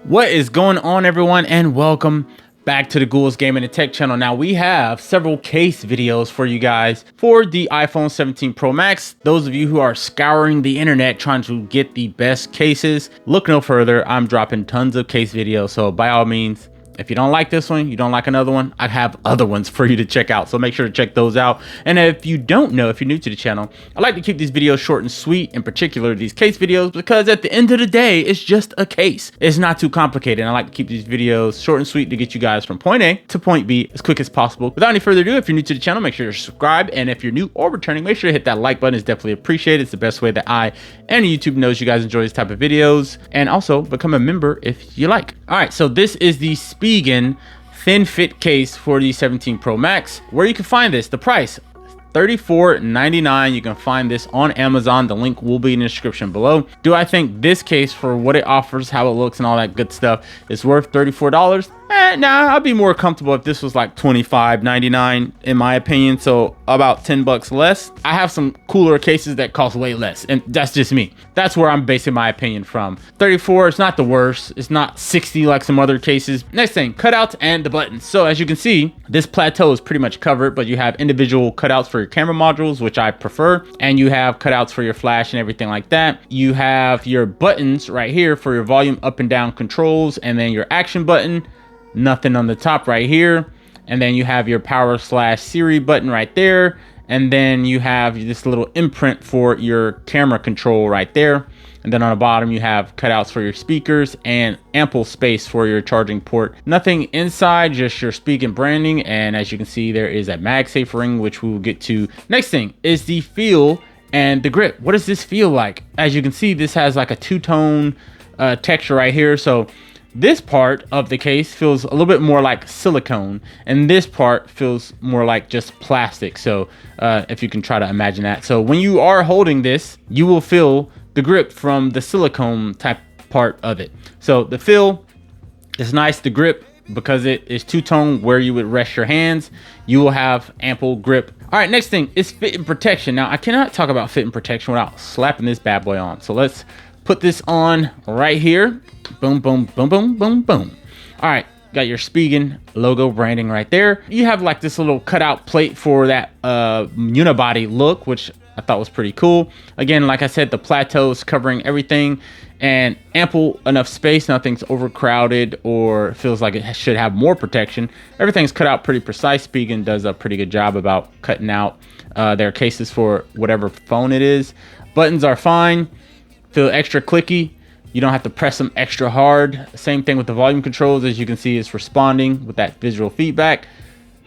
What is going on, everyone, and welcome back to the Ghouls Gaming and Tech channel. Now we have several case videos for you guys for the iPhone 17 Pro Max. Those of you who are scouring the internet trying to get the best cases, look no further. I'm dropping tons of case videos, so by all means, if you don't like this one, you don't like another one, I have other ones for you to check out. So make sure to check those out. And if you don't know, if you're new to the channel, I like to keep these videos short and sweet, in particular these case videos, because at the end of the day, it's just a case. It's not too complicated. And I like to keep these videos short and sweet to get you guys from point A to point B as quick as possible. Without any further ado, if you're new to the channel, make sure to subscribe. And if you're new or returning, make sure to hit that like button. It's definitely appreciated. It's the best way that I and YouTube knows you guys enjoy this type of videos. And also become a member if you like. All right, so this is the Spigen Thin Fit case for the 17 Pro Max. Where you can find this, the price $34.99. You can find this on Amazon. The link will be in the description below. Do I think this case, for what it offers, how it looks and all that good stuff, is worth $34? Nah, I'd be more comfortable if this was like $25.99 in my opinion, so about 10 bucks less. I have some cooler cases that cost way less, and that's just me. That's where I'm basing my opinion from. 34, it's not the worst. It's not 60 like some other cases. Next thing, cutouts and the buttons. So as you can see, this plateau is pretty much covered, but you have individual cutouts for your camera modules, which I prefer, and you have cutouts for your flash and everything like that. You have your buttons right here for your volume up and down controls, and then your action button. Nothing on the top right here, and then you have your power/Siri button right there, and then you have this little imprint for your camera control right there, and then on the bottom you have cutouts for your speakers and ample space for your charging port. Nothing inside, just your Spigen branding, and as you can see, there is a MagSafe ring, which we will get to. Next thing is the feel and the grip. What does this feel like? As you can see, this has like a two-tone texture right here, so this part of the case feels a little bit more like silicone, and this part feels more like just plastic. So if you can try to imagine that. So when you are holding this, you will feel the grip from the silicone type part of it. So the feel is nice. The grip, because it is two-tone where you would rest your hands, you will have ample grip. All right, next thing is fit and protection. Now I cannot talk about fit and protection without slapping this bad boy on. So let's put this on right here. Boom, boom, boom, boom, boom, boom. All right, got your Spigen logo branding right there. You have like this little cutout plate for that unibody look, which I thought was pretty cool. Again, like I said, the plateau is covering everything and ample enough space. Nothing's overcrowded or feels like it should have more protection. Everything's cut out pretty precise. Spigen does a pretty good job about cutting out their cases for whatever phone it is. Buttons are fine. Feel extra clicky. You don't have to press them extra hard. Same thing with the volume controls. As you can see, it's responding with that visual feedback.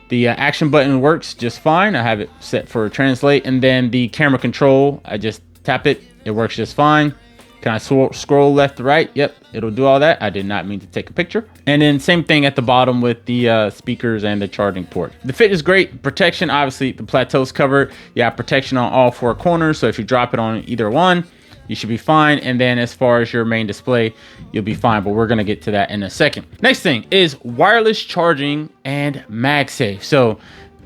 The action button works just fine. I have it set for translate. And then the camera control, I just tap it. It works just fine. Can I scroll left to right? Yep, it'll do all that. I did not mean to take a picture. And then same thing at the bottom with the speakers and the charging port. The fit is great. Protection, obviously the plateau's covered. You have protection on all four corners. So if you drop it on either one, you should be fine. And then as far as your main display, you'll be fine, but we're gonna get to that in a second. Next thing is wireless charging and MagSafe. So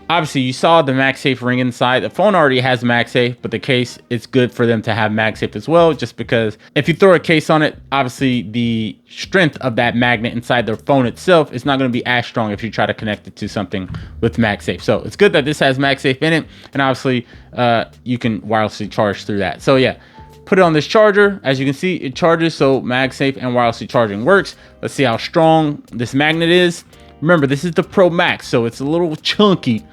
obviously you saw the MagSafe ring inside. The phone already has MagSafe, but the case, it's good for them to have MagSafe as well, just because if you throw a case on it, obviously the strength of that magnet inside the phone itself is not gonna be as strong if you try to connect it to something with MagSafe. So it's good that this has MagSafe in it, and obviously you can wirelessly charge through that. So yeah, put it on this charger. As you can see, it charges, so MagSafe and wirelessly charging works. Let's see how strong this magnet is. Remember, this is the Pro Max, so it's a little chunky,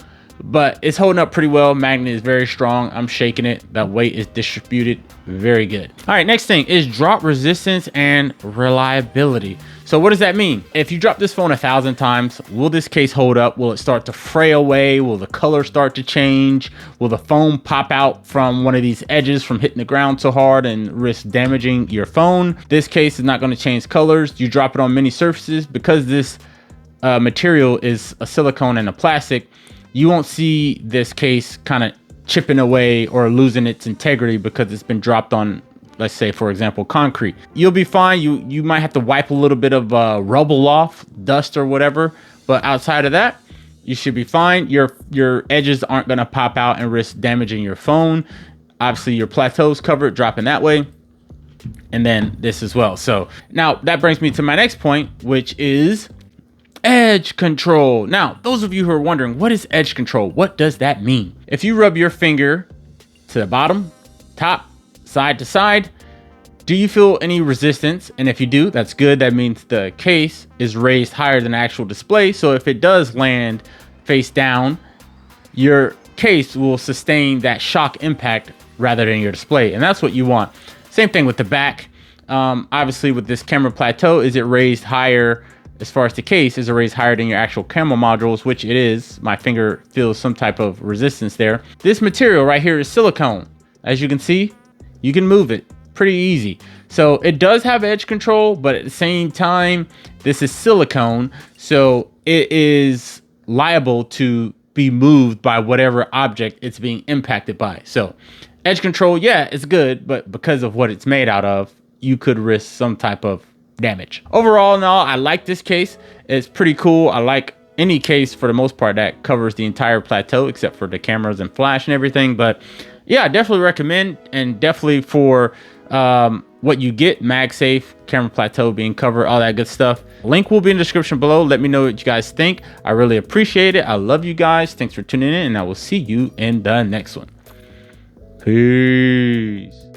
but it's holding up pretty well. Magnet is very strong. I'm shaking it. That weight is distributed very good. All right, next thing is drop resistance and reliability. So what does that mean? If you drop this phone 1,000 times, will this case hold up? Will it start to fray away? Will the color start to change? Will the foam pop out from one of these edges from hitting the ground so hard and risk damaging your phone? This case is not going to change colors. You drop it on many surfaces, because this material is a silicone and a plastic. You won't see this case kind of chipping away or losing its integrity because it's been dropped on, let's say, for example, concrete. You'll be fine. You might have to wipe a little bit of rubble off, dust or whatever, but outside of that, you should be fine. Your edges aren't going to pop out and risk damaging your phone. Obviously, your plateau's covered, dropping that way. and then this as well. So now that brings me to my next point, which is edge control. Now, those of you who are wondering, what is edge control? What does that mean? If you rub your finger to the bottom, top, side to side, do you feel any resistance? And if you do, that's good. That means the case is raised higher than the actual display. So if it does land face down, your case will sustain that shock impact rather than your display. And that's what you want. Same thing with the back. Obviously with this camera plateau, is it raised higher as far as the case? Is it raised higher than your actual camera modules, which it is. My finger feels some type of resistance there. This material right here is silicone. As you can see, you can move it pretty easy. So it does have edge control, but at the same time, this is silicone. So it is liable to be moved by whatever object it's being impacted by. So edge control, yeah, it's good, but because of what it's made out of, you could risk some type of damage. Overall, no, I like this case. It's pretty cool. I like any case for the most part that covers the entire plateau except for the cameras and flash and everything. But yeah, I definitely recommend, and definitely for what you get, MagSafe, camera plateau being covered, all that good stuff. Link will be in the description below. Let me know what you guys think. I really appreciate it. I love you guys. Thanks for tuning in, and I will see you in the next one. Peace.